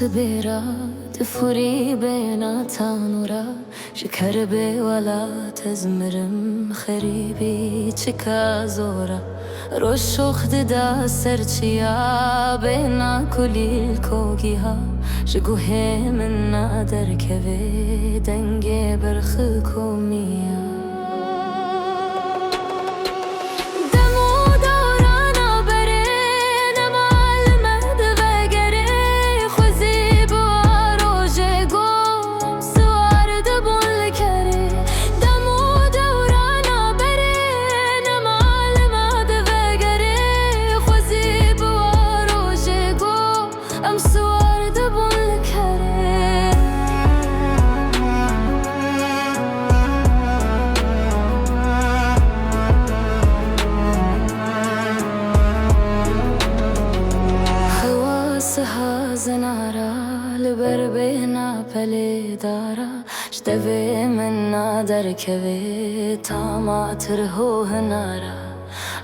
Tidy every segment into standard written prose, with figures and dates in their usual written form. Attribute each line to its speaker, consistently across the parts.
Speaker 1: سبيرا تفوري بينا تانورا شكر بي ولا تزمرم خريبي تشكا زورا روشو خددا سرچيا بينا كلي الكوكيها شقوهي منا دركبي دنگي برخكو ميا زنارا لبر بينا پلی دارا شتوي منا دركبي تاما ترهو هنارا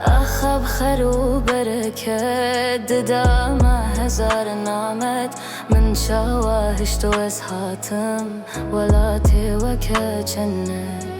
Speaker 1: أخب خرو بركت داما هزار نامت من شواهشتو اسهاتم ولا تيوكا جنت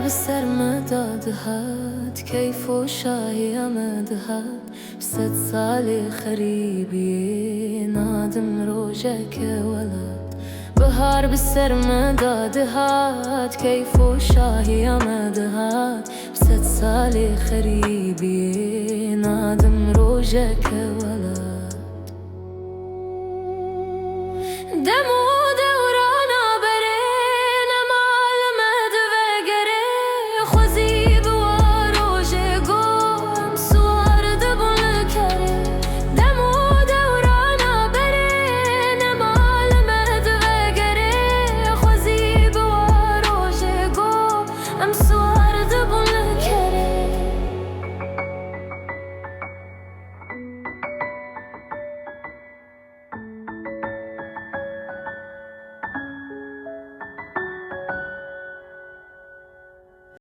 Speaker 1: بسر مدادهات كيف وشاهي مدهات بست سالي خريبي نادم روجك ولد بهار بسر مدادهات كيف وشاهي مدهات بست سالي خريبي نادم روجك ولد